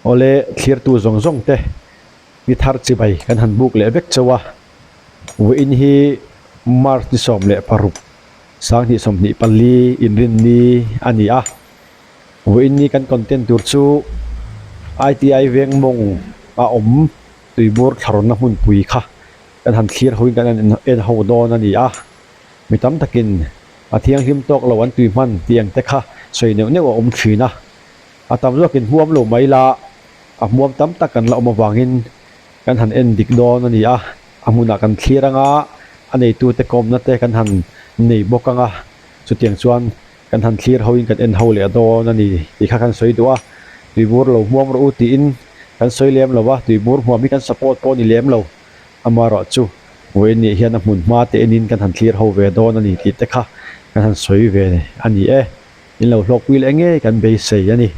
ole clear tu zong zong te ni thar chi bai kan han buk le vek chawa we in hi mars ni som le parup sang ni som ni pali in rin ni ani a we in ni kan content tur chu ITI veng mong a om tuibur tharon na hun pui kha kan han clear hoin kan en ho don ani a mitam takin athiang him tok lo an tui man tiang te kha soi neu neu om thina atam zo kin huam lo mai la a muam tam takan la om wangin kan han en dik don ani a amuna kan clear anga anei tu te kom na te kan han nei bokanga chu tiang chuan kan han clear hoin kan en ho le don ani ti kha kan soi duwa tuibur lo muam ro ti in kan soi lem lo wa tuibur huami kan support po ni lem lo amaro chu we ni hian a mun ma te enin kan han clear ho ve don ani ti te kha kan han soi ve ani e in lo hlok wi le nge kan be sei ani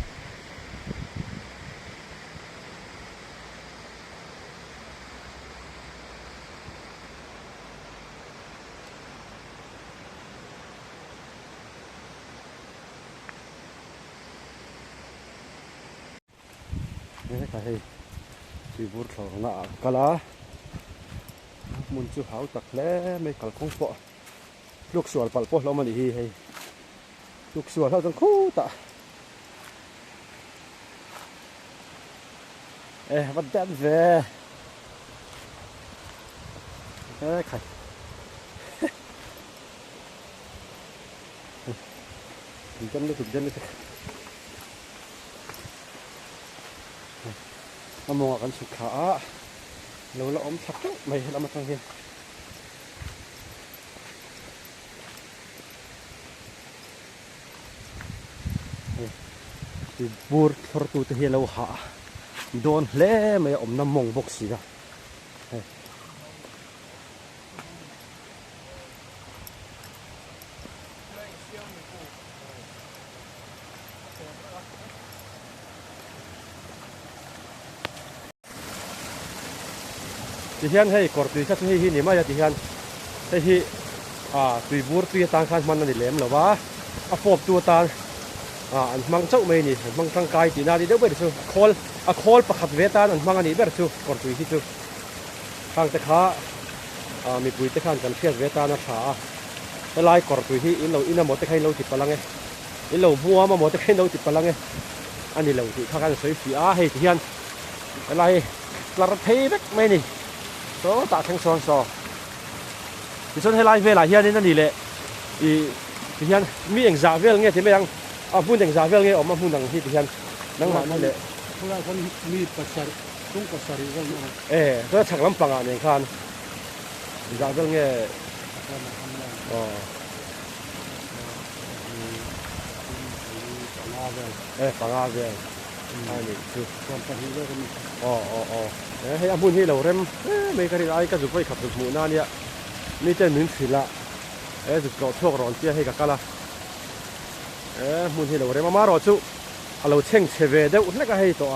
นี่ก็ให้สีบุตรของน่ะกะลามุนจูหาวตักแล้ไม่กัลคงปะลูกสวนปัลปะเรามันดีให้ลูกสวนเราต้องคู่ตะวัดแดนเวไข่ถึงจนเลยถึงจนเลยมามองกันสุขาเราละอมทับไม่เรามาทางเห็นบูร์ทอร์ตูเทียเราหาโดนเล่ไม่อมน้ำมงบกสีนะที่เฮียนให้กอดตุยชัดให้หินนี่มาอย่างที่เฮียนให้หิตุยบูร์ตุยตางคันมันนั่นนี่แหลมหรอวะอาฟอบตัวตางอันมังเจ้าไม่นี่มังทางกายตีนาดีเด้อเบิดซูคอลประคับเวตาอันมังอันนี้เบิดซูกอดตุยที่ซูทางตะขามีปุยตะขานกันเพียรเวตานะขาไล่กอดตุยที่อินเราอินน่ะหมดตะไคร้เราติดพลังไงอินเราหัวมาหมดตะไคร้เราติดพลังไงอันนี้เราติดข้ากันสวยฝีให้ที่เฮียนไล่ปลาเทเบ็กไม่นี่โตตาทั้งสองซอที่ส่วนให้ไล่เวลาเฮียนี่นั่นนี่แหละที่เฮียนมีอย่างจ่าเวลเงี้ยที่ไม่ยังพูดอย่างจ่าเวลเงี้ยออกมาพูดอย่างที่ที่เฮียนนั่งมานั่นแหละพวกเราคนมีปัสสาวะต้องปัสสาวะกันนะก็ฉักลำปังอ่ะเนี่ยคันจ่าเวลเงี้ยปังอาเวลอันนี้คือความปัจจุบันก็มีให้อาบุญที่เราเริ่มไม่กระดิไอ้ก็จุดไปขับจุดหมู่หน้าเนี่ยนี่จะหนุนสิละจุดเกาะโชคร้อนเจ้าให้กับกันละบุญที่เราเริ่มมารอจุเราเช่งเชเวเดอุดนักให้ตัว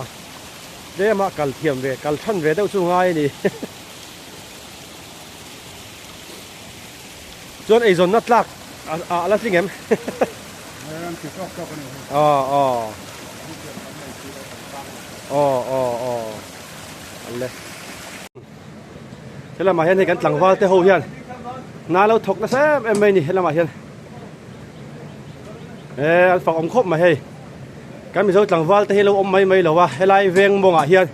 เดี๋ยวมากัลเทียมเวกัลชันเวเดอุจุง่ายนี่จนไอ้จนนัดลักอะไรสิเงี้ยอันเลยเฮลมาเห็นให้กันหลังวาลเตะหูเฮียนนาเราถกนะแซ่ไม่นี่เฮลมาเห็นฝักอมคบมาให้กันมีโซ่หลังวาลเตะเราอมไม่หรอวะเฮลไอเวงมองอ่ะเฮียน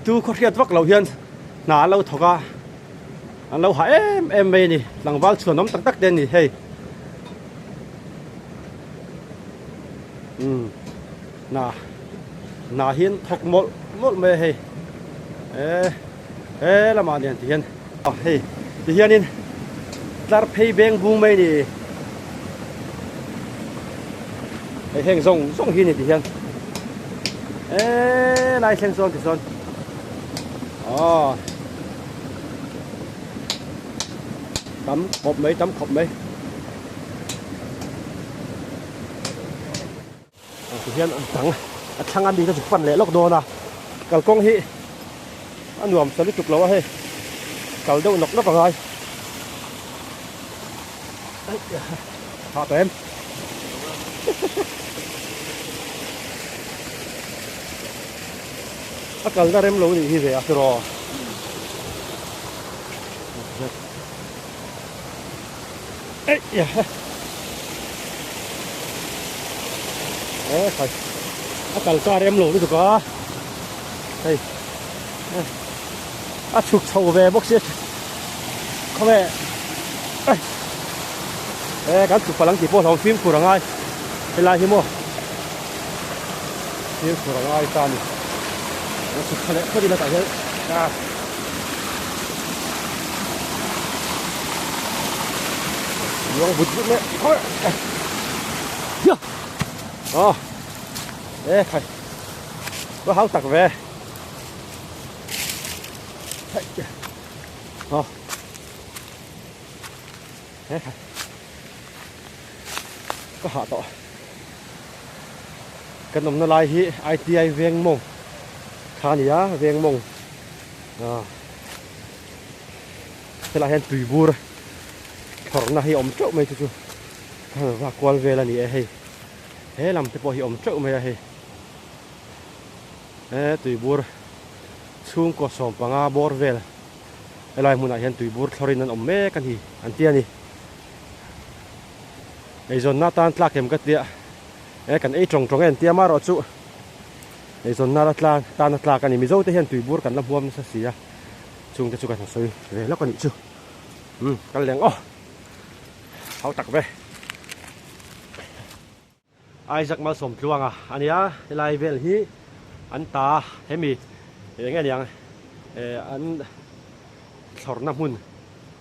ตู้เขาเรียกวักเราเฮียนนาเราถกอันเราหาไม่นี่หลังวาลส่วนน้ำตักเด่นนี่เฮ้นาเฮียนถกหมดไม่ให้ละมาเนี่ยที่เฮียนเฮ้ที่เฮียนนี่ลาร์เพย์เบงบูไม่นี่ไอ้เฮงส่งหินนี่ที่เฮียนลายเฮงส่งที่ส่วนตำขบไหมตำขบไหมที่เฮียนทั้งอันดีก็สุดฟันเลยล็อกโดนกัลกงฮิอันหนุ่มสลิดจุกแล้วเฮ้กัลเดาหนกนักอะไรหาเต็ม akal na rem lo ni hi ve atro ấy ya phải akal ka rem lo ni ka đây chụp sầu về bốc xếp không về cái chụp phẳng chỉ po thầu phim của ai hay là hiếm không phim của ai ta này nó chụp cái này có đi là tại thế nó vụt vụt đấy thôi phải có háo tặc về có hạ tọ cái nồng nó lại hi ITI viên mông khá nhỉ viên mông thế là hiện tùy bùa rồi thằng nào hi ôm trộm mày chú và quan về là nhỉ hay thế làm cái bộ hi ôm trộm mày hay tùy bùa chung có sòng bằng a bor về lại muốn hiện tùy bùa thorin anh ôm mẹ cái gì anh tia đi ấy rồi nát tan tlak em cái tia ấy cái ấy trồng trồng em tia mà rồi chú ấy rồi nát tan tlak cái này mình dâu tới hiện tùy bùa cái làm buông sao xí à chung cho chú cái thằng sơi về lắc con nhị chú cái leng háo tặc về ai giặc mal sòng chuang à anh nhá lại về hi anh ta hết mi nghe tiếng anh sọt năm hun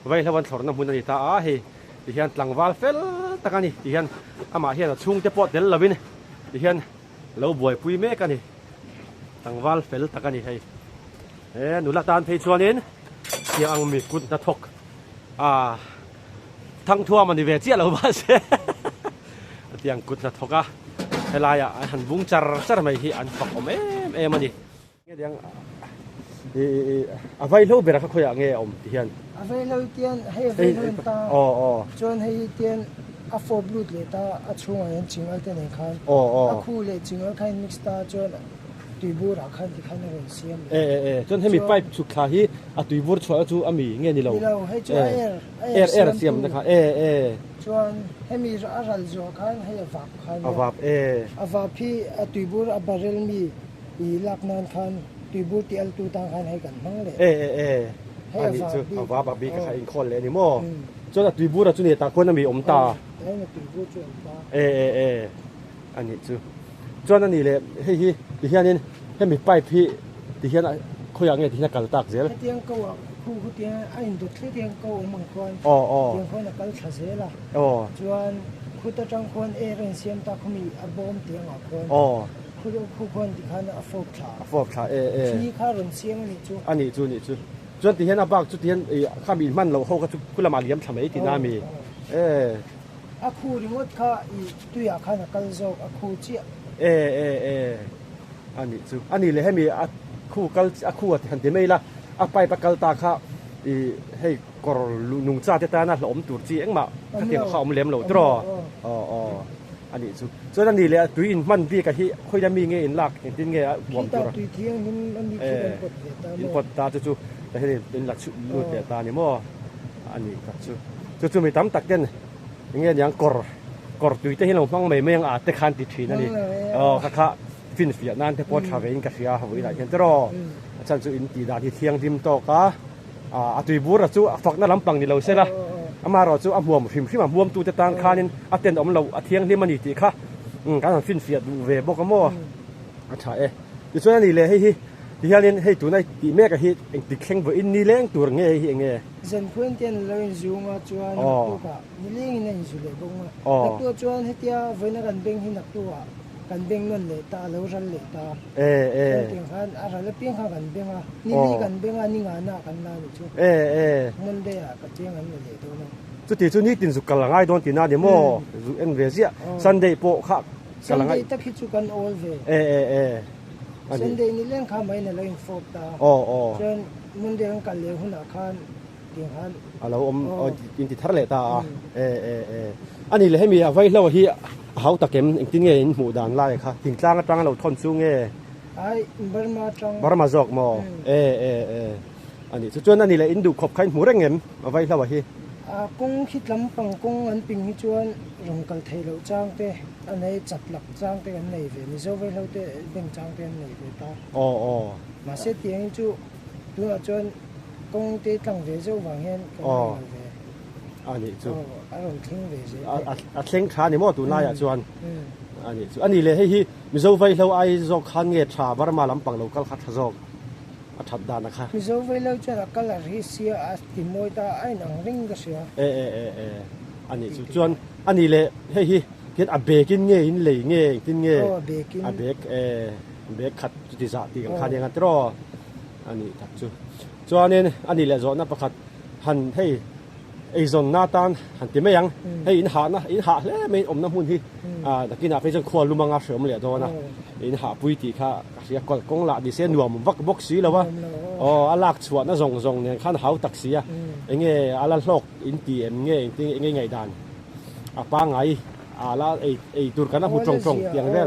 vậy làวันsọt năm hun này ta thì hiện lăng val phết ta cái này hiện mà hiện là chung cái pot đến là bên thì hiện lâu buổi pui mé cái này lăng val phết ta cái này hay nụ lạc tan thấy chuan đến thì ăn mì cút ta thok thằng thua mà đi về chết lâu bao giờ tiếng cút ta thok hay là anh vung char mày thì anh phọc em mà đi nghe tiếng vay lâu về là khơi nghe ông hiện vay lâu tiền hay vay lâu ta chọn hay tiền afford blood lệ ta chung anh chính ở tên này khăn khu lệ chính ở khăn mix ta chọn tùy bùa ra khăn thì khăn nó xem chọn hay bị pipe chụp khá hi tùy bùa chọn chú ami nghe đi lâu hay chọn air xem đó chọn hay mi ra ra cho khăn hay vap khăn vap phi tùy bùa barrel mi lạc nan khăn tùy bút tiệt tu tăng khăn hay cần măng lệ anh đi chú vả bạc bị cái khai con lệ đi mò cho là tùy bút là chú này ta con là bị ốm ta đấy là tùy bút chú ốm ta anh đi chú cho nên lệ hay thì hiện nên hay bị bay phi thì hiện lại khôi nghe thì hiện cả tạc dễ lắm tiếng câu khu tiếng anh được tiếng câu măng con tiếng con là câu chả dễ là cho khu ta trong con ren xem ta không bị bom tiếng ở con khu con thì khá là afford kháที่ข้ารุ่นเสียงนี่จูจนที่เห็นบางจุดที่เห็นข้ามีมันเราเขาก็กุลมาเลี้ยงทำไมที่น้ามีคู่รีโมทข้าตัวอยากข้านักการโจกคู่เจี๊ยอันนี้เลยให้มีคู่กัลคู่ที่หันที่ไม่ละไปประกัลตาข้าให้กอล์นุ่งจ้าที่ตาหน้าหลอมตูดจีเอ็งมาเตียงเขาเลี้ยงเราตรอันนี้ส่วนอันนี้เลยตุยมันพี่กับที่ค่อยจะมีเงี้ยอินลักอินตินเงี้ยบวมตัวตุยเที่ยงมันมีอินปอดตาจู่แต่ให้เป็นหลักชุดลูดเดียตาเนี่ยมั่วอันนี้ครับจู่มีตั้มตักเด่นอย่างเงี้ยอย่างกอร์ตุยแต่ให้เราฟังไม่ยังอาจจะคันติดทีนั่นนี่ข้าฟินเฟียนั่นแต่พอชาวเองกับเสียหายหลายเห็นตรอฉันจู่อินตีดาที่เที่ยงดิมโตกะตุยบูระจู่ฝักนั่นลำปังนี่เราเสียละอามาเราจู่บวมฟิมบวมตัวจะต่างคานินเต็นอมเราเที่ยงนี่มันอีกค่ะการฟินเฟียดูเวบอกกันมั่วใช่ดิส่วนนี้เลยให้ที่เรียนให้ตัวนั้นที่แม่ก็ให้ติดแข่งอินนี่เลี้ยงตัวเงี้ยเงี้ยฉันเพื่อนเตียนเราอินซูมาจวนตัวกะนี่เลี้ยงในอินซูเลยบงมานักตัวจวนให้เตียไว้นักการเบ่งให้นักตัวการเบ่งนั่นเลยตาเรารันเลยตาเตียงขันอะไรแล้วเพียงข้ากันเบ่งอ่ะนี่ลีกันเบ่งอ่ะนี่งานหน้ากันนั่นจู่มันเดียกับเตียงกันเลยตัวนั้นจุดที่จุดนี้ตินสุกกำลังไอ้โดนตีน่าเดโมจุดเอ็นเวเซียซันเดย์โปะครับซันเดย์ตะคิดจุกันโอลเวซันเดย์นี่เล่นข้าไม่เนี่ยเราอินโฟตาจนมันเดียงกันเลยหุ่นอาคารเตียงขันเราอินติทาร์เลตาอันนี้เลยให้มีเอาไว้เล่าที่เขาตะเก็มอินติเงี้ยหมู่ด่านไล่ค่ะถึงกลางเราทนสู้เงี้ย ไอ้บาร์มาจัง บารมาจอกมออันนี้ส่วนอันนี้แหละอินดูขบใครหมูแรงเงิมเอาไว้แล้ววะฮีกงคิดลำปังกงอันปิงฮิจวนรองกัลเทโลจางเตอันไหนจับหลักจางเตอันไหนเวมิโซเวลเตเป็นจางเตอันไหนเวตามาเสียเตียงจูตัวจวนกงเตตั้งเวจูวางเห็นกันเวอันนี้จูอารมณ์ทิ้งเวจเซ็งขานี่มอตัวน่าอยากชวนอันนี้เลยให้ฮีมิโซเวลไอจอกขันเงียชาบารมาลำปังโลกัลขัดจอกทัดดานะคะมิโซเวลจะรักกันริเซียอัสติมวยตาไอ้หนังริงก็เสียอันนี้ส่วนอันนี้เลยให้ฮีเกิดอับเบกินเงี้ยอินเลยเงี้ยกินเงี้ยอับเบกเบกขัดจุดที่สาตีกันขัดอย่างนั้นตรออันนี้ทัดจูส่วนอันนี้เลยส่วนนับประคัดหันให้ไอ้ส่วนหน้าตานหันที่ไม่ยังให้อินหานะอินหาเลยไม่อมน้ำหุ่นที่ตะกี้น่ะไปจนขวานลุมังอาเสริมเลยตัวนะอินหาปุยตีค่ะเสียก่อนกงละดิเสียหนัวมันวักบกสีแล้ววะอัลลักชวนน่ะส่งเนี่ยขั้นเขาตักเสียเงี้ยอัลลักโลกอินตีเงี้ยไงดันป้าไงแล้วไอ้ตุรกันน่ะพูดตรงอย่างเดียว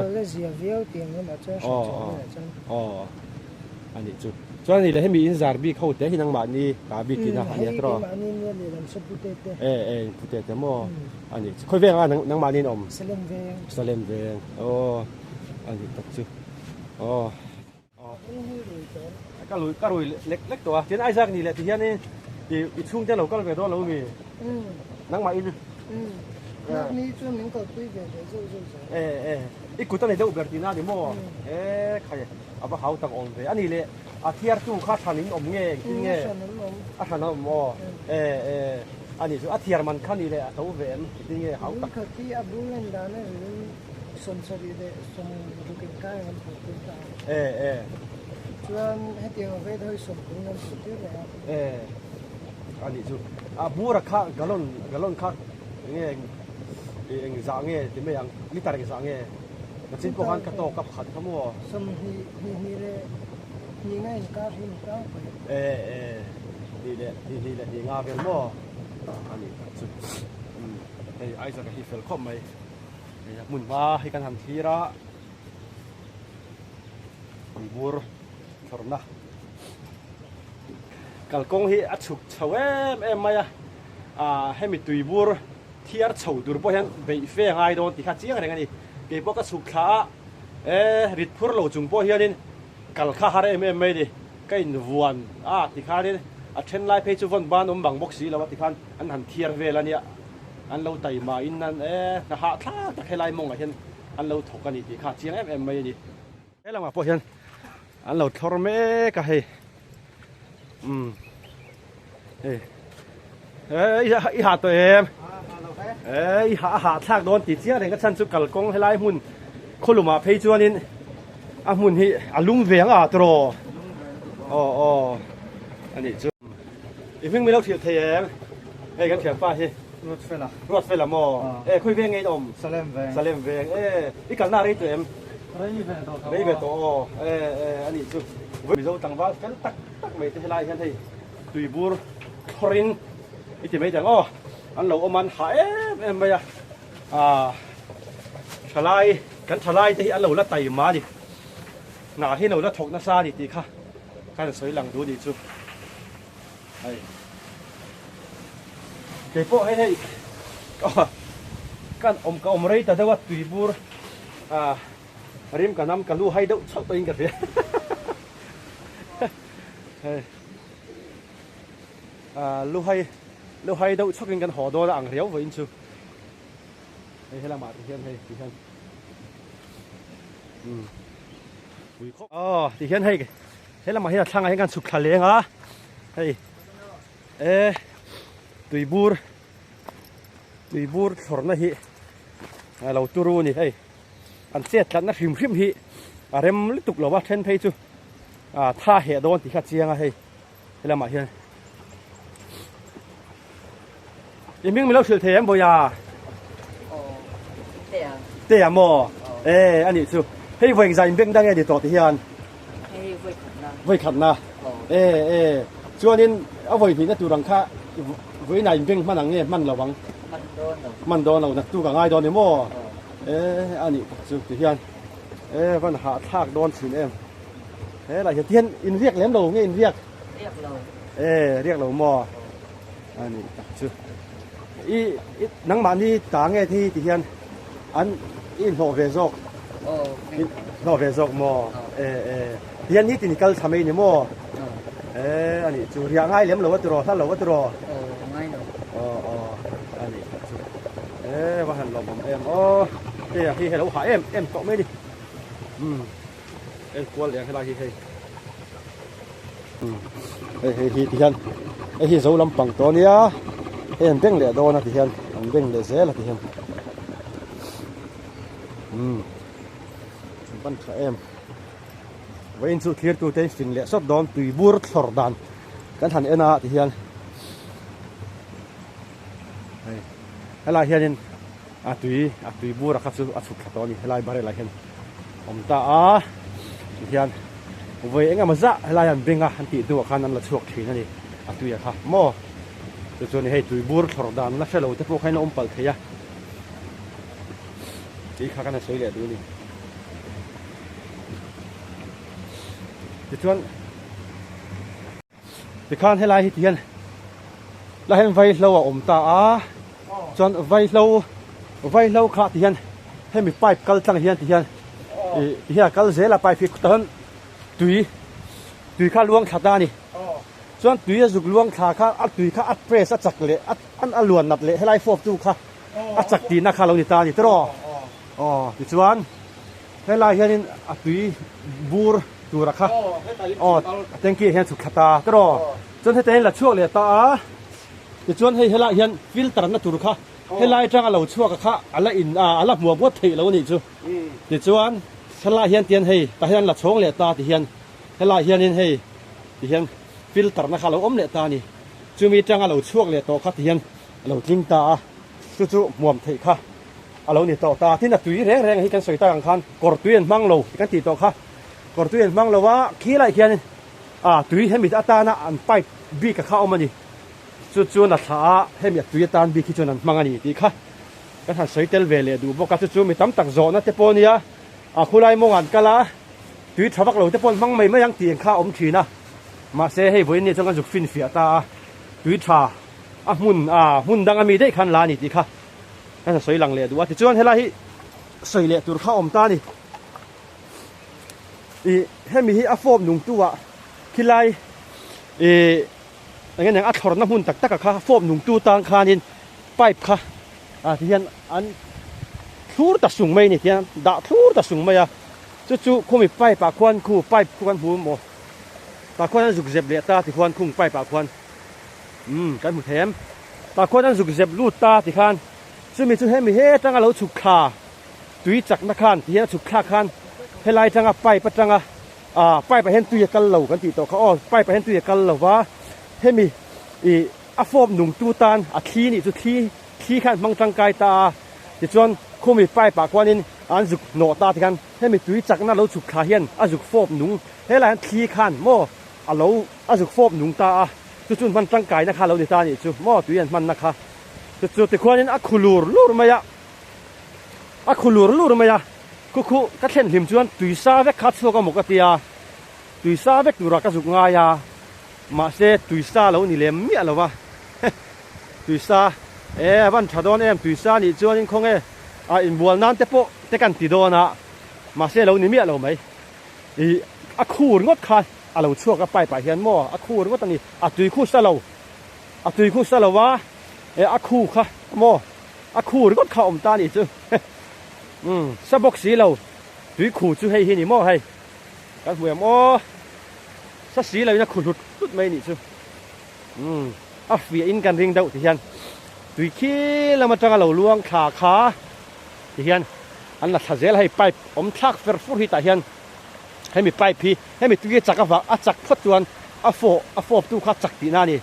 อันนี้จุดส่วนนี้เลยให้มีอินซาร์บีเขาแต่ที่นั่งมานี่ตาบีกินอาหารเนี่ยตรอพุเตเตโมอันนี้ค่อยเวียงนั่งมานี่อมสเลมเวงอันนี้ตัดจุก็ลุยเล็กตัวที่ไอ้ซักนี่แหละที่นี่ที่ช่วงที่เราก็ไปรอเรามีนั่งมาอินนี่ช่วงนึงก็คุยกันอีกกูตั้งแต่เด็กอุบลที่น่าดิโมใครเอาไปเขาตั้งองค์เลยอันนี้เลยเทียร์ตู้ข้าทานินอมเงี้ยกินเงี้ยทานอมอันนี้เทียร์มันขั้นนี้เลยตัวเวนกินเงี้ยเขาตักที่อับดุลเลนดานะสมศักดิ์เดชสมดุกินกายมันถูกต้องส่วนให้เตียงเวทให้สมบูรณ์นั้นสุดที่เลยอันนี้บูรักข้ากะลอนข้าเงี้ยจางเงี้ยที่ไม่ยังลิตรจางเงี้ยมันสิ้นก็หันกระโตกับขัดขโมยสมฮีเร่นี่ไงการหินก้าวไปดีเลยดีงาเป็นบ่อันนี้สุดไอ้สักที่เฟลคอมไหมมุนว่าให้กันทันทีละบูร์ทรนะกัลกงที่อัดฉุกเฉวมายให้มีตุยบูร์ที่อัดเฉาดูร์พอเห็นไปเฟ่ไงโดนติดขัดเจียงอะไรกันนี่เก็บพวกกระสุกขาริดพูร์โหลจุงพอเฮียนี่กัลข้าหาเอ็มไม่ดีก็อินวันที่ข้านี่เช่นไล่เพจวันบ้านบังบ็อกซี่แล้วที่ข้าอันหันเทียร์เวลานี่อันเราไต่มาอินนั่นนะฮะถ้าตะแคไล่มองอะไรเห็นอันเราถกกันนี่ที่ข้าเชียงเอ็มไม่ดีเรามาพอเห็นอันเราทรมานก็ให้อีหาตัวเองอีหาทากโดนติดเชื้อเลยก็ฉันสุกัลกงให้ไล่หุ่นคนลุมาเพจวันนี้หุ่นที่ลุงเวียงตรอันนี้จุอีเพิ่งไม่เล่าเทียบเทียงให้กันเทียบฟ้าใช่รถไฟละมอคุยเวียงไงอมสเลมเวียงอีกันหน้าไรตัวเอ็มไรเบโตอันนี้จุวิโรตังว่ากันตักไม่จะให้ไล่กันที่ตุยบูร์ครินอีที่ไม่จังอันเราเอามันหายไม่ยะทลายกันทลายที่อันเราละไต่มาดิหนาที่เราละถกนาซาดิตีค่ะการสวยหลังดูดิจุเก็บพวกให้กันก็อมไรแต่ว่าตุยบูร์ริมกันน้ำกันลู่ให้ดูชอบตัวเองกันเสียลู่ให้ดูชอบกินกันห่อโดนอ่างเรียวไว้อินชูให้ละหมาดที่เช่นให้ที่เช่นที่เช่นให้ละหมาดให้ช่างให้กันสุขทะเลงตุยบูร์สอนนะฮิเราตูรูนี่อันเสียกันนะพิมฮิเริ่มลิตุกเราว่าเช่นเพจูท่าเหตุโดนที่ขัดเชียงให้ละหมาดเฮียนยังไม่เล่าเฉลเทียมบ่ยาเตะหมออันนี้สุให้เวงใจเบ่งได้ไงดีต่อที่เฮียนเวงขัดนะช่วงนี้เอาเวงที่นั่นตัวรังค่าเวงไหนเบ่งมันหนังเนี่ยมันระวังมันโดนเราตัวกับง่ายโดนเนี่ยหม้ออันนี้สุที่เฮียนปัญหาทากโดนสิน thế là thiên in riêng lém đầu nghe in riêng Riêng lầu. riêng đầu mò anh chưa y nắng bạn đi tá nghe thì thiên anh in nọ về dọc nọ về dọc mò thiên ní thì cái tham ấy nhỉ mò anh chú riêng ai lém đầuตัวท่านđầuตัวNgay đâu. anh và hành lòng em đây khi hello hả em cộng mấy đi em quan liền cái là khi thì hiện thì dấu lâm bằng to nia em bên lẻ đo là thì hiện em bên lẻ dễ là thì hiện ban khá em với sự thiệt tu tế phình lẻ sót đón tùy bur thor đàn cái thằng em thì hiện hay là hiện tùy bur khắp sự áp suất to ni hay là bare là hiện ta hiện với anh em dạ hay là anh bên anh chị tôi khăn anh là chuộc thì này tùy ha mò cho nên hay tùy bur thor đàn là phải lâu thế phụ hay nó bal thế ya chỉ khá cái này sấy lẹ tùy đi thì khăn hay là hiện là hiện vay lâu ta chọn vay lâu khá thì hiện hay mình pipe cal tăng hiện thì hiện cal dễ là pipe fit tận tùy khá luang khá ta nè chọn tùy dục luang khá tùy khá press chặt lệ ăn luồn nạp lệ hay là phốp tu khá chặt tí na khá lâu thì ta nè đó thì chọn hay là hiện tùy bur tu ra khá tên kia hiện chụp khá ta đó chọn hay tên là chuộc lệ ta thì chọn hay là hiện filter na tu khá hay là trang lâu chuộc khá là in là mua bớt thì lâu nè chứ thì chọn hay là hiện tiền hay ta hiện là chuộc lệ ta thì hiện hay là hiện hay thì hiện filter na khá lâu lệ ta nè chứ mi trang lâu chuộc lệ to khá thì hiện lâu chính ta chú mua thì khá lâu nè ta thì là tùy rèn hay cái sợi ta khăn cột tùy mang lâu cái gì to khá cột tùy mang lâu á khi lại hiện tùy hay mi ta na ăn pipe bi cả khao mà nè chú là thà hay mi tùy ta bi khi chú ăn mang anh thì khá cái thằng sợi tel về lệ đủ bao cái chú mi tắm tắc gió na te pon nia khu lại mong ăn cả lá tùy thà bắt lâu te pon mang mấy yang tiền khá thủy na mà sẽ hay với nè trong cái dục phim phía ta tùy thà mun đang ami đấy khăn lá nè thì khá cái thằng sợi lằng lệ đủ thì chú hay là sợi lệ đủ khá ta nè hay mi phom nung tu khi lại anh em thор na hun tak kha phom nung tu tang khanin pipe kha thì hiện anh thur ta sung mai nè thì đã thur ta sung mai chú không bị pipe pa quan khu pipe quan bu mo pa quan dục dẹp lệ ta thì quan khung pipe pa quan cái một thêm pa quan dục dẹp lut ta thì khan chú mi chú hết trang lâu chụp kha tùy chặt na khan thì hiện chụp kha khan hay lại trang pipe trang pipe hen tùy cái lâu cái gì toเขาpipe hen tùy cái lâuว่าให้มีฟอมหนุ่มตูตันขี้นี่จุขี้ขันมังจังกายตาที่จวนคู่มีไฟปากว่านี่อันจุกหนอตาที่กันให้มีตุยจักนั่นเราจุกขาเฮียนจุกฟอมหนุ่มให้หลายขี้ขันมั่วเราจุกฟอมหนุ่มตาจุดมันจังกายนะคะเราในตานี่จุมั่วตุยมันนะคะจุดที่ควรนี่คูลูร์มายะคูลูร์มายะคู่ก็เช่นหิมจวนตุยซาเวกคัดโซก็หมกตียตุยซาเวกตุรักจุกงายามาเสตุยซาเรานี่เลี้ยมีอะไรวะตุยซาวันชาดอนตุยซานี่จวนนี่คงอินบัวนั้นแต่กันติดโดนะมาเสเรานี่มีอะไรไหมคูรงดขาเราชั่วก็ไปเห็นมั่วคูรงดตอนนี้ตุยคู่ซาเราวะคูค่ะมั่วคูรงดขาตานี่จูสะบกสีเราตุยคู่จูให้นี่มั่วให้กันหัวมั่วสะสีเราเนี่ยขุดไม่นี่จูฝีอินกันริงเดาที่เห็นตุยขี้เรามาจังเราลวงขาที่เห็นอันนั้นถ้าเจลให้ไปทักเฟอร์ฟูที่ตาเห็นให้มีไปพี่ให้มีตุยจักรวาจักรพัดจวนโฟตู้ข้าจักรตีนั่นนี่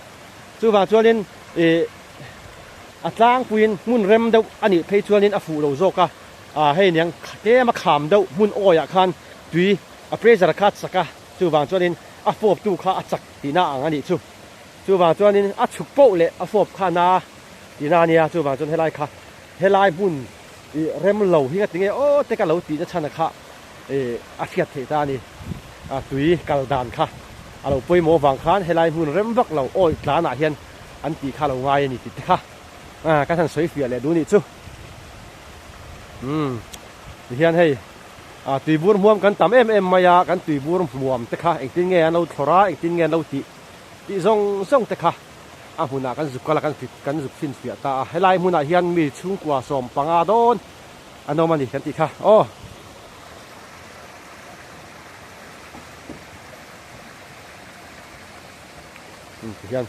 จู่ว่าจวนนี้ล้างปุยนมุนเร็มเดาอันนี้เพย์จวนนี้ฟูเราโจกให้เนี่ยเดี๋ยวมาขามเดามุนโอยคันตุยเพรสระคัดสักจู่ว่าจวนนี้โฟตู้ข้าจักรตีนั่งอันนี้จู่ว่าจวนนี้ฉุกโป้เลยโฟข้านาตีนั่นเนี่ยจู่ว่าจวนให้ไล่ข้าให้ไล่บุญเริ่มเหล่าที่กันยังไงแต่กันเหล่าตีจะชนะข้าเทียบเทตานี่ ตุยกัลดานค่ะเราไปหมอวังคานให้ลายหุ่นเริ่มวักเราโอ้ยหลานเฮียนอันตีข้าเราง่ายนี่ติดค่ะก็ทันสวยเฟียเลยดูนี่จูเฮียนให้ตุยบัวม่วมกันตำมายากันตุยบัวม่วมแต่ค่ะเอ็งติงเงี้ยเราทราเอ็งติงเงี้ยเราติซงแต่ค่ะหุ่นกันจุกกันละกันจุกฟินเฟียตาให้ลายหุ่นเฮียนมีชุ่งกว่าสมปังอาโดนอันนั้นมันดิกันติค่ะโอ้เฮียน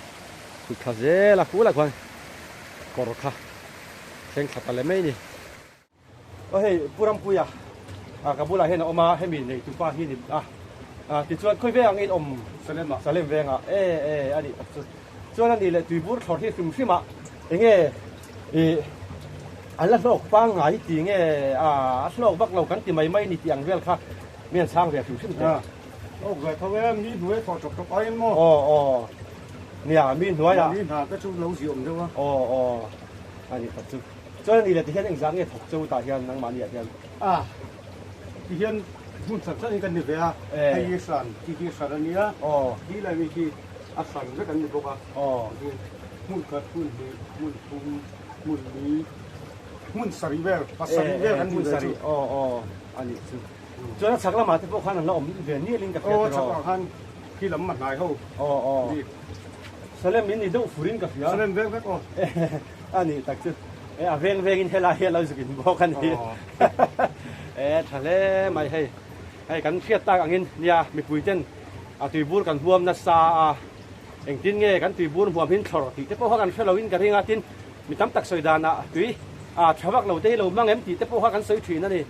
ติดข้าเจละคู่ละคนกอร์ค่ะเซ็งขัดอะไรไม่นี่โอ้ยปูรำปุยกับบุหรี่เห็นออกมาให้มีในตุ้งฟ้าที่นี่ติดส่วนคุยเวียงอินสเลมเวียงอันนี้ส่วนนั้นนี่แหละตุยบุหรี่ถอดที่ซึมซึมเงี้ยอันละโลกฟังไงจริงโลกบักเรากันตีไม่นี่ตีอังเวลค่ะเมียนช่างเวียงซึมซึมโอ้เกิดเขาเองนี่ด้วยพอจบไปมั้งเนี่ยมีหน่วยนี่หาก็ชุ่มเหลวเสียมใช่ไหมอันนี้ตัดจุดส่วนนี้แหละที่เห็นเองสังเกตถกจูตาเฮียนนังมันเนี่ยเฮียนที่เห็นหุ่นสัตว์นี่กันนี่เว้ยไอ้สันที่สันนี่ที่อะไรมีที่สันก็กันนี่พวกหุ่นกัดหุ่นนี้หุ่นสารีเวลภาษารีเวลกันหุ่นสารีอันนี้ส่วนสักละมาที่พวกขันเราเวียนนี่ลิงกับสักละขันที่ลำมันไหนเขาสเลมมินนี่ดูฟูรินกับเฮียสเลมเวงเวงอันนี้ตักจุดเวงอินเฮลาเราจะกินบอกกันทีทะเลไม่ให้กันเพียรตากังอินเนี่ยมีปุยเจนตุยบูรกันบวมนัสซาเองตินเงี้ยกันตุยบูรบวมหินทรติแต่พวกกันเชื่อเราอินกันเองตินมีตั้มตักสวยดานะตุยชาวบ้านเราได้เรามั่งเอ็มตีแต่พวกกันสวยถีนั่นเอง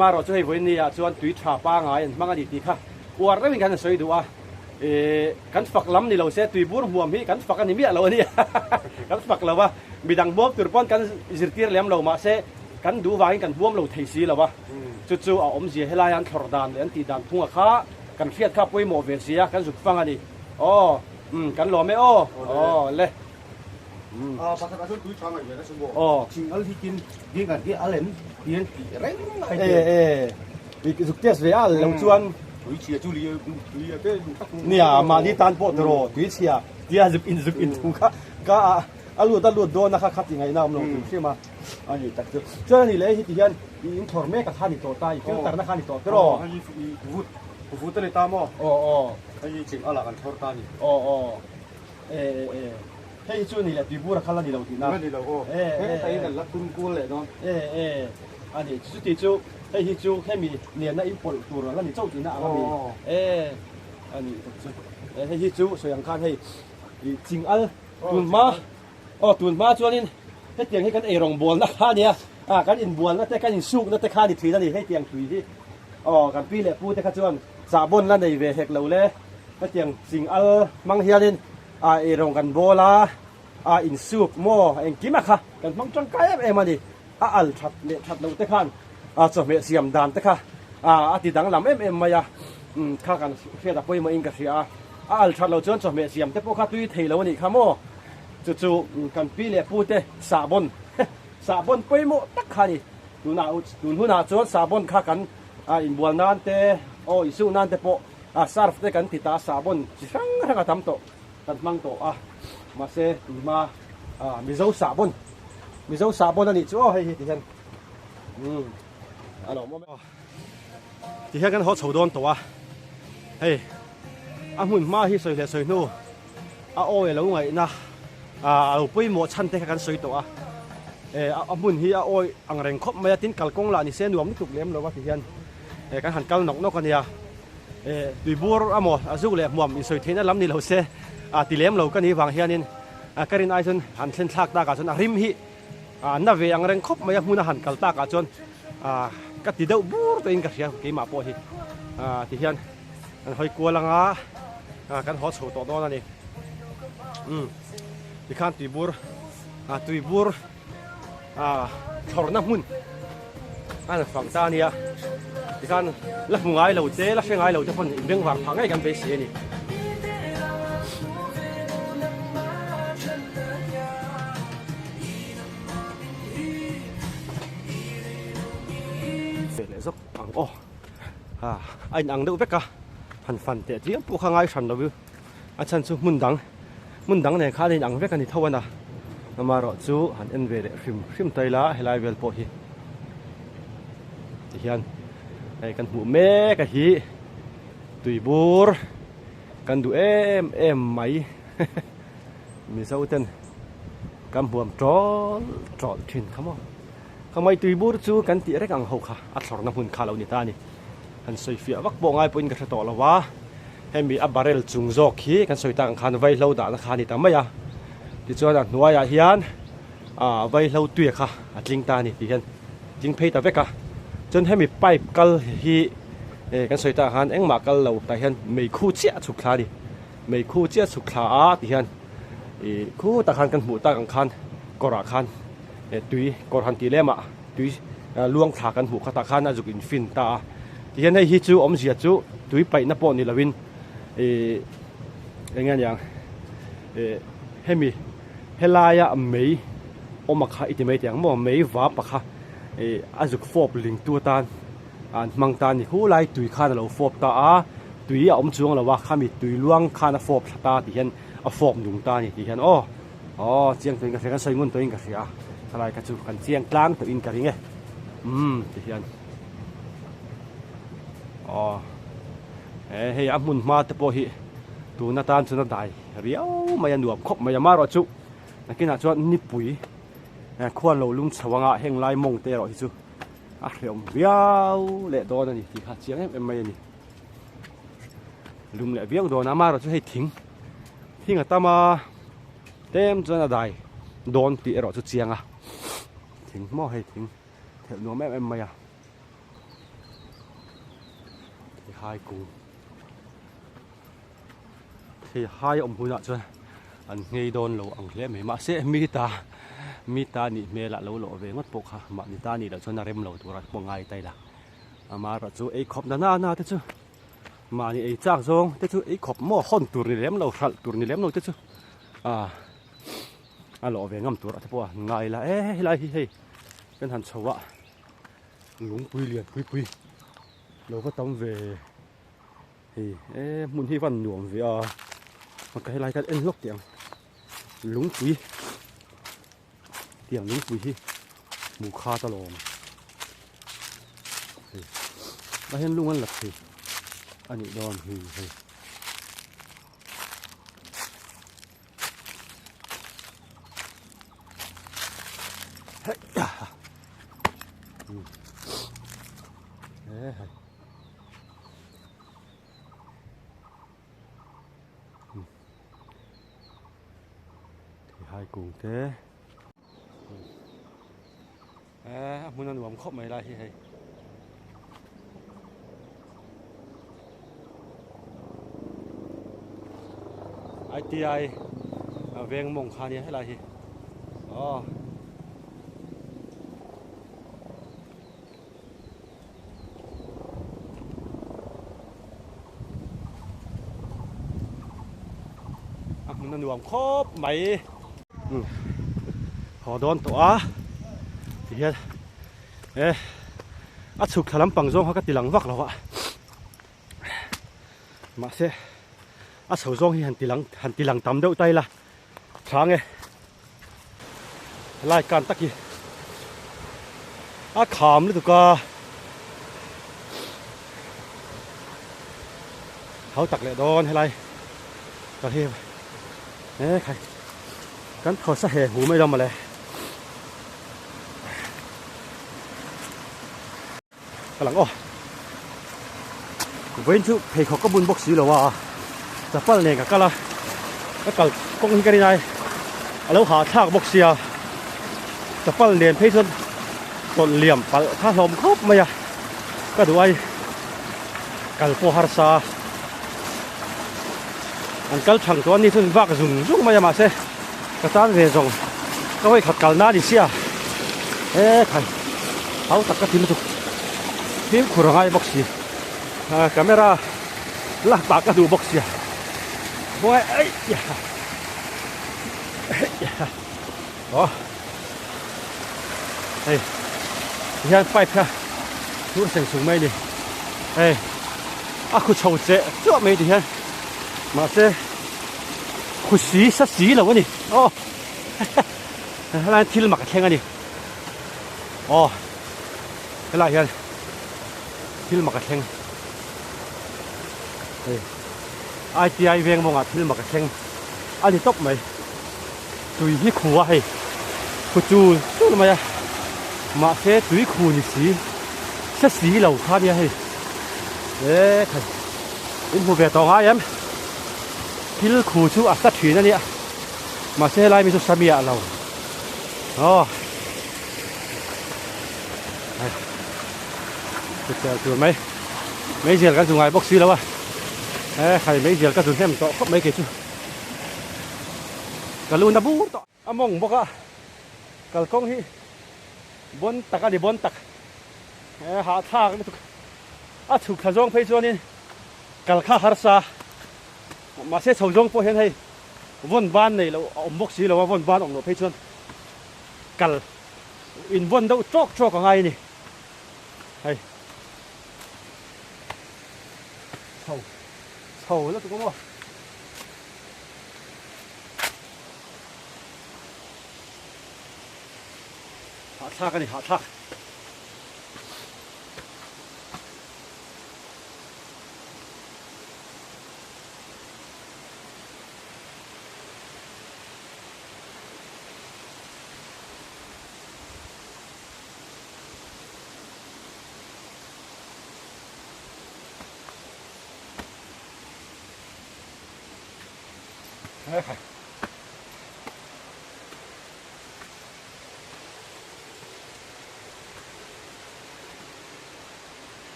มาเราจะให้วันนี้ส่วนตุยชาป้าไงมั่งอดีตค่ะอวดเรื่องกันสวยดูกันฝักล้ำนี่เราเสียตุยบูรบวมหิกันฝักกันนี่เมียเราเนี่ยกันฝักเราว่ามีดังบวมตุยป้อนกันจิตเตียร์เลี้ยมเรามาเสียกันดูวางกันบวมเราไทยสีเราวะจู่ๆเอามเสียให้ลายอันทรดานอันตีดานทุ่งข้ากันเฟียดข้าป่วยหมอเวเสียกันสุกฟังอันนี้กันหล่อไม่เลยภาษาสุดตุ้ยช่างอะไรนะสมบูรณ์จริงอะไรที่กินกินกันที่อะไรเรียนที่อะไรมีสุกเทสเวียลงชวนตุ้ยเชียจุลีตุ้ยเต้เนี่ยมาดีตานโปตโรตุ้ยเชียที่อาจจะอินทุ่งข้าก็อาลูดโดนนะคะขัดยังไงน้ำลงใช่ไหมอันนี้ตักเจ้านี่เลยที่เห็นอินทอร์เมกับท่านี่ตัวตายเจ้าแต่ละท่านี่ตัวก็ให้ฟูดเลยตามให้จริงอะไรกันทอร์ตานี่ให้ช่วยนี่แหละตีบัวข้านี่เราตีน้ำนี่เราไอ้กันละคุณกูเลยเนาะอันนี้ชุดที่จูให้จูให้มีเนี่ยนะอินพอร์ตตัวแล้วนี่เจ้าตีน้าอะไรอันนี้ให้จูสวยงามให้จริงอัลตุนมาตุนมาชวนนี่ให้เตียงให้กันรองบอลนะข้าเนี่ยกันอินบอลนะแต่กันอินสุกนะแต่ข้าดิถีนั่นนี่ให้เตียงถุยที่กันปีเล่พูดแต่ข้าชวนสาบนนั่นในเวเฮกเราเลยให้เตียงสิงอัลมังเฮียนินรองกันโบลาอินสุกโมเองกิมะค่ะกันมังจังไกมาดิอัลชัดเละชัดเราแต่ข้านจะเมเสียมดานแต่ข้าติดดังลำมายาข้ากันเฟียดป่วยมาอิงกับเสียอัลชัดเราจนจะเมเสียมแต่พวกข้าตุยเทเรานี่ข้าโมจู่ๆกันปีเล่พูดแต่สาบนป่วยโมตักข้านี่ดูหัวหน้าจวนสาบนข้ากันอินบัวนันเตอิสุนันเตโปซาร์ฟเตกันติดตาสาบนช่างกันทำโตกันมังโตมาเซมามิโซสาบนนั่นนี่จู่ให้ที่เห็นอันนั้นที่เห็นกันเขาโฉดนตัวเฮ้ยหุ่นมาที่สวยเลยสวยนู่โอ้ยแล้วไงนะเราไปหมดชั้นเตะกันสวยตัวหุ่นที่โอ้ยอังเร่งคบมาตินกัลกงละนี่เส้นรวมนี่ถูกเลี้ยมเลยว่าที่เห็นกันหันกัลนกกันเนี่ยดูบัวหมดจู่เลยหมวมสวยเท่นั้นล้ำนี่เราเสียตีเลี้ยมเราก็นี่วางเฮียนินการินไอซ์หันเส้นทักตากาจนริมฮีน่าเวียงเร่งคบมาหุ่นหันกัลตากาจนก็ตีเดาบัวตัวเองกับเสียกี่มาพอฮีที่เห็นหอยกลัวลังกันหัวโฉดตัวนั่นเองที่ข้างตีบัวถอดน้ำหุ่นอันฝั่งตาเนี่ยที่ข้างลักงายเราเจ๊ลักเชียงไงเราจะพ้นเรื่องฝั่งพังให้กันไปเสียนี่เป็นเลยสักอังไอ้อังดูเบ็กกะ หันฟันเตะที่พวกข้างไอ้ฉันเราวิวอาจารย์จูมุนดังเนี่ยข้าเลยยังเวกันนี่เท่านั้นนะมารอจูหันเอ็นเวเดฟิมไตละเฮลายเวลโปฮีที่ยันไอ้กันหูเมกะฮีตุยบูร์กันดูเอ็มไหมมีเสาเต้นกำบวมจอดทิ้งขโมยขโมยตุยบูร์จูกันตีเร็กอังหูค่ะอัดสอนน้ำหุ่นขาเรานี่ตานี่หันใส่เฟียวักบ่งไอ้ปุ่นกระต่อละวะให้มีอับบาเรลจุงโจกี้กันใส่ต่างคันไว้เราด่าคานี่ทำไมอ่ะที่จวนนัวอยากเฮียนไว้เราตุยค่ะจริงตานี่ที่เห็นจริงเพย์ตาเวกะจนให้มีไปกัลฮีกันใส่ต่างคันเอ็งมากัลเราแต่เห็นไม่คู่เจ้าสุขลาดิไม่คู่เจ้าสุขลาที่เห็นคู่ต่างคันกันหมู่ต่างคันกอราคันตุยกอรันตีเล่มตุยล่วงถากันหูขตาคันอาจุกินฟินตาที่เห็นให้ฮิจูอมเสียจูตุยไปนับปอนนี่ละวินอย่างอย่างให้มีเฮลายะไม่อมขะอิติไม่เตียงมั่วไม่ว่าปะค่ะอาจุกฟอบลิงตัวตานมังตานี่คู่ไล่ตุยข้าเราฟอบตาตุยอมจวงเราว่าข้ามีตุยล่วงข้านะฟอบตาที่เห็นฟอบหนุ่มตานี่ที่เห็นอ๋อเจียงตัวเองก็เสียกันใส่เงินตัวเองก็เสียอะไรกันจุกันเจียงกลางตัวเองกันยังไงที่เห็นเฮ้ยมุนมาตะโพหิตัวนาตานสุนัขได้เรียวมายันหนวบคบมายันมารอจุนักกินอาจจะนิปุยขวานเราลุงสว่างเฮงไล่มงเตะรอที่จุเรียวเรียวเละโดนนี่ที่ขาเชียงเอ็มไม่นี่ลุงเละเรียวโดนมารอจุให้ทิ้งตามาเต็มจนได้โดนตีรอจุเชียงทิ้งหม้อให้ทิ้งแถวหนัวแม่เอ็มไม่hai cú thì hai ông phụ nữ cho anh ngay đồn lâu anh lẽ mấy mà sẽ mi ta nị mẹ lại lâu lộ về mất bốc ha mà mi ta nị đã cho nó rem lâu tụi nó bong ngay tay là mà rồi chú ấy khop na thế chứ mà nị ấy chắc rồi thế chứ ấy khop mò hòn tụi nị lém lâu sẵn tụi nị lém lâu thế chứ lộ về ngâm tụi nó thế bố ngay là lại hey cái thằng xấu ạ lúng quy liền quy lâu có tấm về thì muốn hy vọng nhuộm về một cái này cái lúc tiếng lúng quý tiếng lúng quý mù kha ta lòm và hiện luôn ăn lật thì anh ấy đòn thì hai cùng thế muốn ăn uống khóc mày lại thì hay ITI ven mông khan hay là gì muốn ăn uống khóc mày họ đón tổ thì hiện sụt thà lắm bằng rong họ cắt tỉ lăng vác là vậy mà sẽ sầu rong thì hẳn tỉ lăng tắm đậu tay là sáng nghe lại can tắc gì khám nữa tụi ca háo tắc lại đón hay lại có thêm khai cắn thò sát hè hú mấy đâu mà này cái lăng với chú thầy họ có buôn bốc xí rồi à tập bắt này cả cái là cái công cái này lâu hạ thác bốc xí tập bắt liền thấy dân còn liềm và thác lồng khóc mày cái đồ ai cái phố harsa anh cái thằng tuấn đi thun vác dùng mày mà xe cái tán về rồi các vị khát cào ná đi xia thầy áo tập cái phim tục phim của hai bóc xì camera lạc bạc cái đồ bóc xì bôi ấy đó đây hiện phải theo chú thành súng mây đi đây khu chầu chế chỗ mấy thì hen mà sẽ khu xí sát xí là cái gì lại thiên mặc cái này cái lại hen thiên mặc cái ITI ven mong thiên mặc cái anh tóc mày tùy hi khu hay khu chu chỗ mày mà sẽ tùy khu như xí sát xí lầu khá đi hay thế thầy in vụ về tàu hai em thiên khu chú sát thủy này mà sẽ lại mình cho Samia lầu từ mấy giờ các dùng ngoài bốc xí đâu thầy mấy giờ các dùng thêm tọ khóc mấy cái chứ cả luôn đã bút tọ mong bốc cả công hi bốn tắc đi bốn tắc hạ thang cái chụp khả dông phải cho nên cả khá hard sa mà sẽ sầu dông po hiện hay vốn ban này là bốc xí là vốn ban ông nó phải cho cả in vốn đâu chọc cả ngay này hay sầu nó tụi con hạ thác cái này hạ thác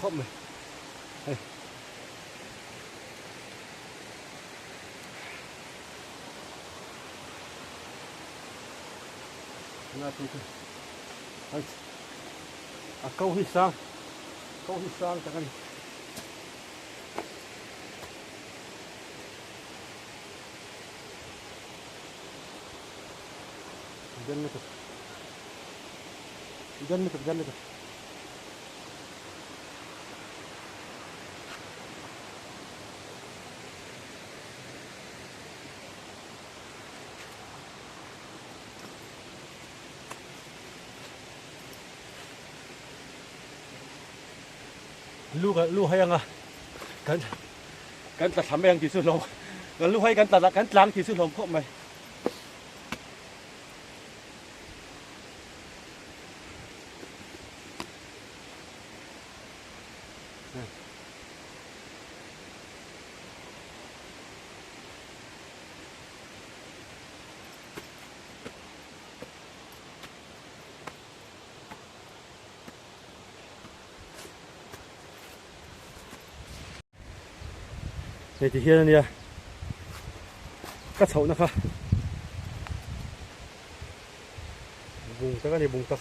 khóc mày đây là tụi đây câu hít sang chẳng hạn dân được lu hay angกันตัดทำเองที่สุดลงกันlu hayกันตัดกันล้างที่สุดลงพวกมันนี่ที่เฮียเนี่ยก็เฉานะครับบุงตะกันนี่บุงตะ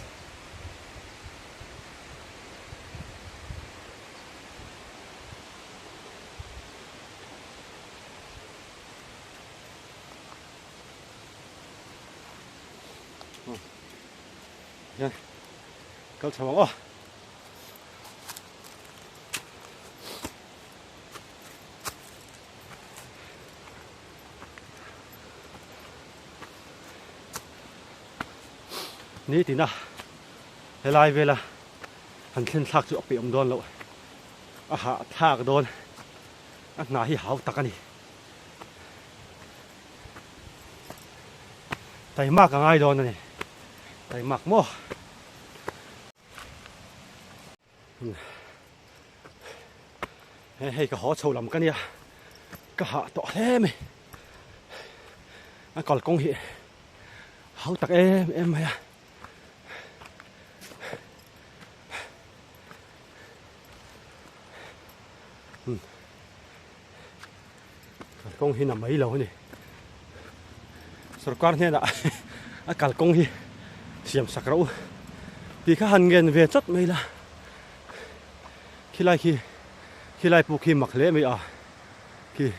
เนี่ยก็เฉานี่ตีน่ะไล่เวลาหันเส้นทากจุกไปอมโดนแล้วหาทากโดนหนาที่หาวตักกันนี่ไต่มากก็ง่ายโดนนี่ไต่มากมั่วให้ก็หอโชว์ลำกันเนี่ยก็หาต่อแท้ไหมก่อนกงเหหาวตักเอ็มไหมcông hi nằm mấy lâu này, sờ quan thế đã, cả công hi, xiêm sạc rau, thì các hành nghề về chất mấy là, khi lại buộc khi mặc lễ mấy khi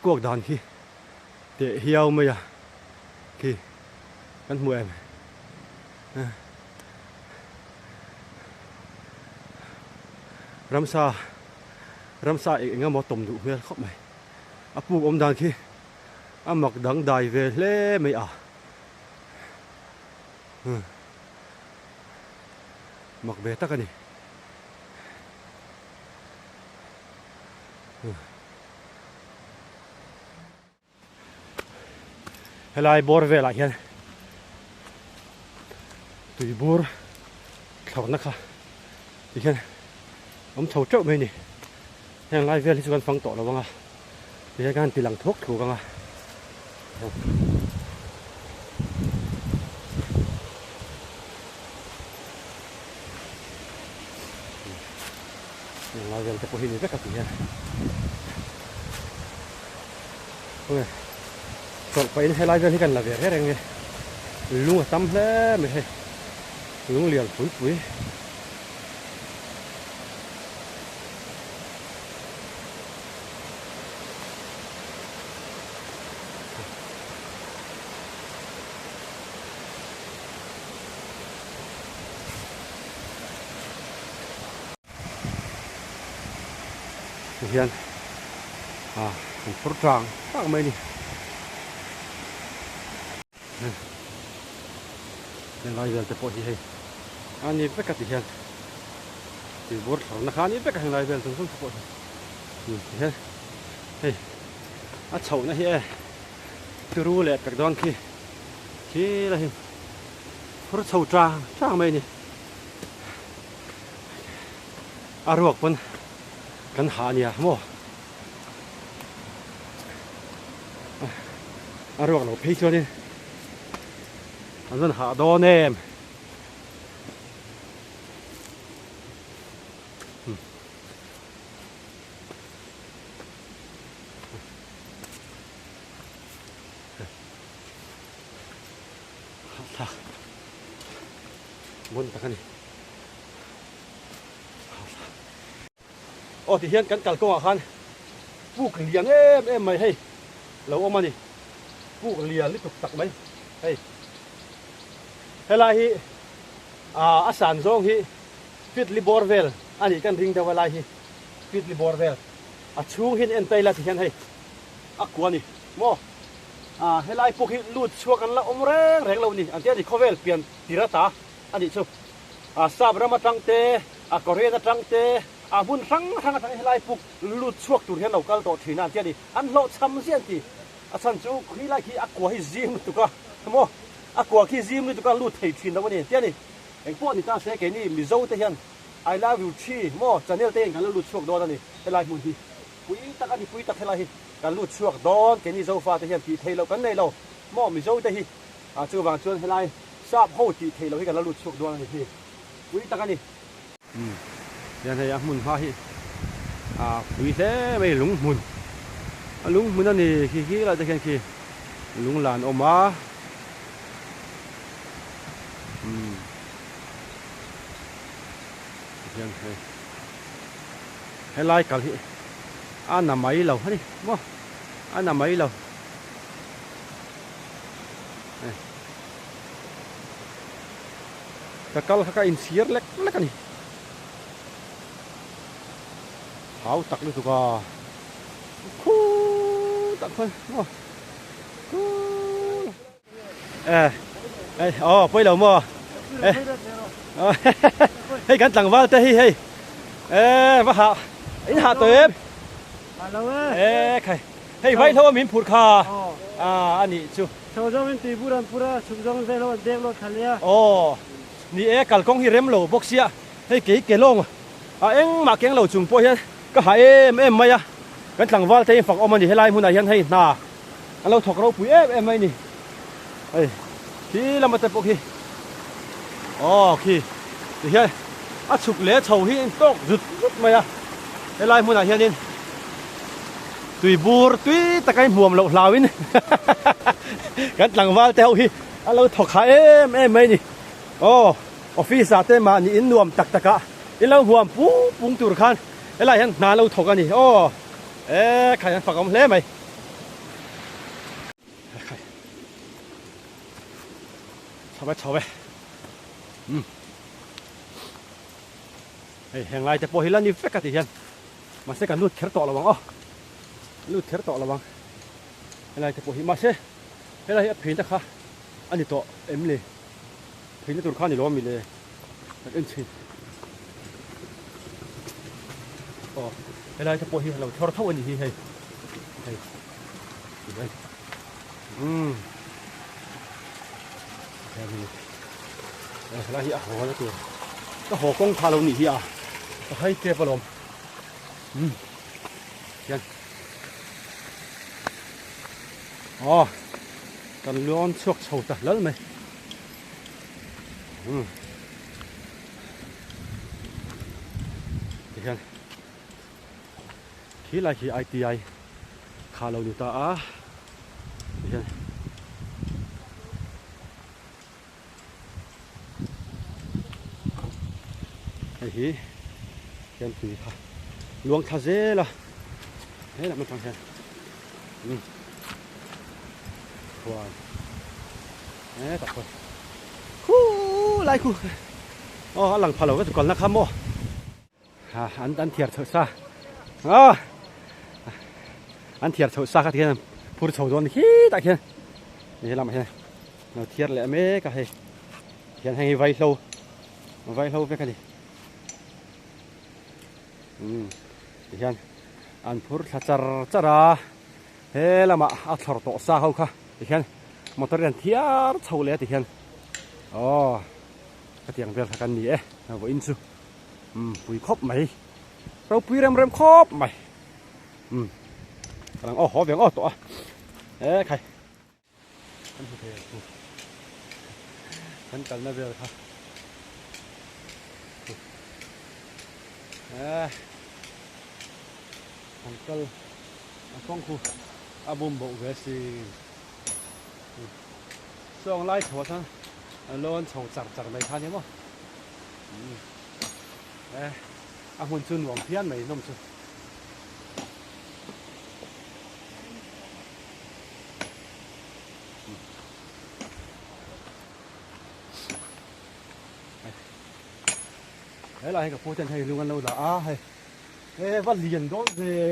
cuộc đàn khi để hiao mấy khi ăn mùa em, ramsa eng nga mo tom du hmel khop mai apu om dan khi amak dang dai ve hle mai a mak be ta kani helai bor ve la hian tui bur thau na kha ti hian om thau trau mai ni heng lai vel hi chuan phang to lo wanga ti gan ti lang thok thu wanga heng lai vel te po hi ni veka ti hian oi chọn phải hay lai vel hi kan la ve he reng nge lung tam hle me he lung lial pui pui hiền mình phốt tràng các mấy đi nên nói về tập hội gì anh đi tất cả thì hiền thì bớt nó khá ní tất cả hàng này về từng tập hội hiền hey chậu nó hiền từ ru lẹ các đoan khi là hiền phốt chậu tràng mấy đi ruột vẫnกันหาเนี่ยโม่อารมณ์เราพิจารณาอันนั้นหาโดนเนมบนตะกันนี่โอ้ที่เฮียนกันกัลก็ว่าคันผู้เลี้ยงเอ็มไม่ให้เราเอามาดิผู้เลี้ยงลิตุกตักไหมเฮ้ยเฮลาฮีอาสานซองฮีฟิตลิบอร์เวลอันนี้กันริงเดวลาฮีฟิตลิบอร์เวลชูหินเอ็นไตละที่เฮียนให้กวนนี่โมเฮลาพวกฮีลูดชัวกันละอมแรงเรานี่อันที่นี่เขาเวลเปลี่ยนตีระตาอันนี้ชูซาบรามาตังเตกอเรนตังเตบุญทั้งให้ไล่ปุกลุดช่วงตัวเห็นเราก็ต่อถีนานเจ้าดิอันเราทำเสียทีฉันจูขี้ไล่ขี้กัวให้ซิมตุกะทำโมกัวขี้ซิมตุกะลุดให้ถีนแล้ววันนี้เจ้าดิเอ็งพวกนี้ตั้งเสียแกนี่มีโซ่เทียน I love you ชีโมจันเนลเต้งกันลุดช่วงโดนนี่ให้ไล่มุนทีปุยตักอันนี้ปุยตักให้ไล่กันลุดช่วงโดนแกนี่โซ่ฟ้าเทียนทีเทเรากันในเราโมมีโซ่เทียจูบางชวนให้ไล่ทราบhowทีเทเราให้กันลุดช่วงโดนนี่ทีปุยตักอันนี้ยังไงมุนพาฮิคุยเท่ไม่ลุงมุนนั่นนี่ขี้เราจะแข่งขี้ลุงหลานออกมายังไงให้ไล่กันฮิอันน่ะไม่เราฮะนี่มั้งอันน่ะไม่เราแต่กัลเขาก็อินเสียร์เล็กกันนี่hảo tặc luôn tụi co, khu tặc thôi, bây giờ mua, hey cắn tặng vào đây hey, vắt hạ, in hạ tuổi em, hey vay thôi mình phụt khà, anh đi chú, sau đó mình tìm buran pura, chúng tôi về lo đẹp lo khăn lia, nè cả công hi rem lo boxia, hey cái lông, em mặc cái lầu trùng po hết.ก็หายเอ็มไม่อะกันหลังว่าที่ฝักออกมาดิให้ไล่หุ่นไหนยันให้น่าเราถกเราปุ๋ยเอ็มไม่นี่เฮ้ยที่เรามาแต่พวกที่โอเคเดี๋ยวฉุกเละเฉาที่ตกจุดไม่อะให้ไล่หุ่นไหนยันนี่ตุยบูร์ตุยตะไคร้หวมเราลาวินกันหลังว่าแต่ที่เราถกหายเอ็มไม่นี่โอ้ออฟฟิศอาเต้มานี่อินรวมตักตะกะอินเราหวมปุ้งตุรคันไอ้ไรฮันนาเราถกกันนี่โอ้ใครฝักอมเละไหมชอบไป แหงไรจะปล่อยแล้วนี่เฟกติเฮียนมาเสกันลูดเข็รต่อระวังอ๋อลูดเข็รต่อระวังอะไรจะปล่อยมาเสอะไรเพนตะค่ะอันนี้ต่อเอ็มเลยเพนตัวข้านี่ร้อนมีเลยเอ็นชิอ๋ออะไรจะปล่อยเราทอร์เท่าอันนี้ให้แค่นี้อะไรที่อ่ะหัวแล้วตัวก็หัวกงพาเราหนีที่อ่ะก็ให้เจ็บอารมณ์ยังอ๋อกันร้อนชกเฉาตะแล้วไหมยังขี้ไรขี้ไอทีไอขาเราอยู่ตาอ่ะยังไอ้ฮียังตีค่ะลวงทะเซล่ะเฮ้ยมันทำแค่ว้าวตัดคนคู่ไรคู่อ๋อหลังพาเราก็ถูกก่อนนะครับโมอันเทียร์เถอะซะอันเทียร์เถอะซะครับที่นั่นพูดเฉาโดนขี้ตะเคียนนี่ละมั้ยเราเทียร์เลยเมก็ให้เทียร์ให้ไวโลไปกันดิที่นั่นอันพูดถ้าจะราเฮ้ละมาอัดถอดตัวซาเขาค่ะที่นั่นมอเตอร์เรียนเทียร์เฉาเลยที่นั่นอ๋อก็เตียงเบลทักันนี่เราบอกอินซูปุยครบไหมเราปุยเริ่มครบไหมกำลังหอเวียงตัวใครท่านผู้เฒ่าท่านกันนะเบลครับอันก็ก้องคูอาบุมบอกเวสิส่งไล่ถั่วท่านร้อนโฉดจัดไม่ทันยังมั้งอาหุ่นจุนหวังเพี้ยนไหมน้องจุนอะไรกับผู้เจ้าให้ลุงกันเราละให้ว่าเรียนก็เลย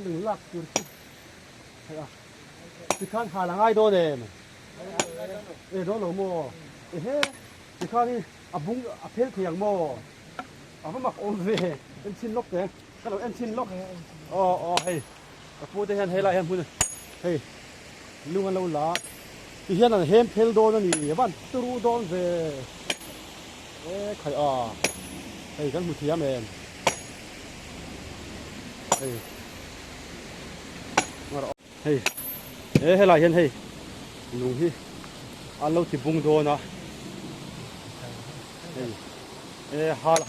หนึ่งหลักจุดที่ข้างหาหลังไอ้โดนเลยโดนหลงโม่ที่ข้างนี่บุ้งเพลเพียงโม่เขาหมักโอนเวเป็นชิ้นล็อกเลยก็เราเอ็นชิ้นล็อกอ๋อให้ผู้เจ้าให้ไรให้พูดให้ลุงกันเราละที่เห็นนั่นเห็นเพลโดนนี่บ้านตูโดนเวใครเฮ้ยกันมุทียามเองเฮ้ยให้ไรเห็นให้ลุงที่อันเราที่บุงโดนนะ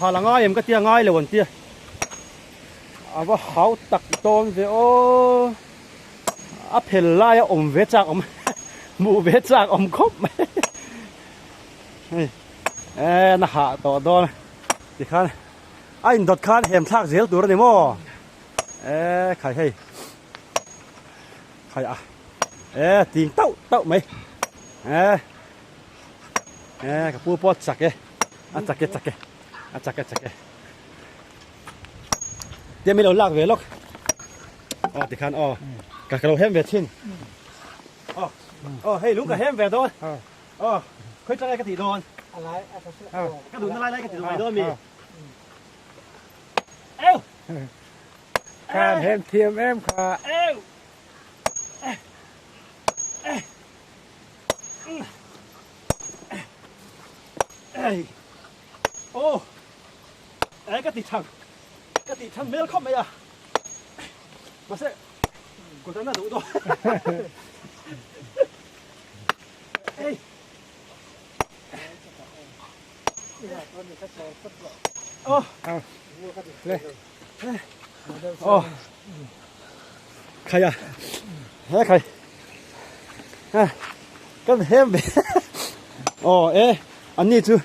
หาละง่ายมันก็เตี้ยง่ายเลยวันเตี้ยว่าเขาตักโดนเสียโอ้เพลไล่เวจากหมูเวจากครบไหมน่าหาต่อโดนดิคันไอ้ดอดคันเห็มทักเสียตัวนี่มั้งใครให้ใครตีนเต้าไหมกับปูปอดจักจักเดี๋ยวไม่เราลากเวลอกดิคันกับเราเห็มเวชินให้ลุงกับเห็มเวโดนเคยจะอะไรกติโดนอะไรกระดูกอะไรกระดูกอะไรด้วยมีการเห็นเทียมค่ะโอ้กระติช่างเมลเข้าไหมมาเสกูจะน่าดูด้วยใครใครก็เห็นไปอันนี้คือ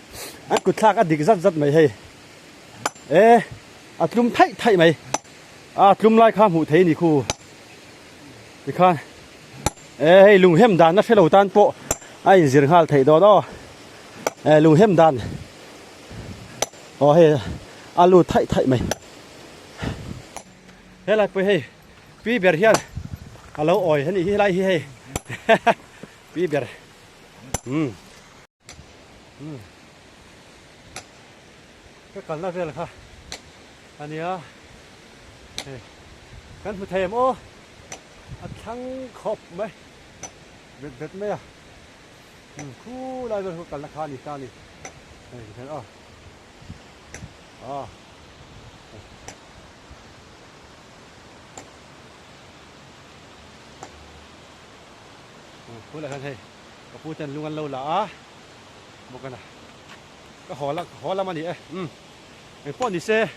อันกุศลก็ดิกจัดไหมให้อัดลุมไทยไหมลุมไล่ข้ามหูไทยนี่คู่ดิคันให้ลุงเห็มดานนักเฟลตันโปไอ้เสียงฮัลไทยดอลุงเห็มดานให้ alu thai thai mai he lai pe he pi ber hian alo oi hani hi lai hi he pi ber cái cần là là anh nhá cần phải thèm ô thăng khop mấy việc mấy à khu lại rồi cần là khan đi ta đi thế khu lại khan hay có phu chân luôn ăn lâu là một cái này cái khó lắm anh đi cái phone đi xe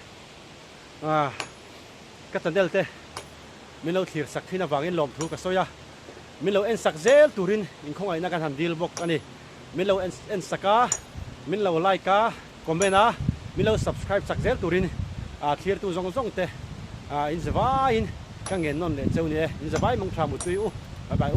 cái tần đel thế mình lâu thiệt sắc khi nào vàng in lom thu cái soya mình lâu en sắc zel turin in không ai na kan ham deal bok ani mình lâu en saka mình lâu like ka comment á mình lâu subscribe sắc zel turin thiệt tu zong zong te in zava in cái nghe non le châu nè in zava mong tham một tuy bye bye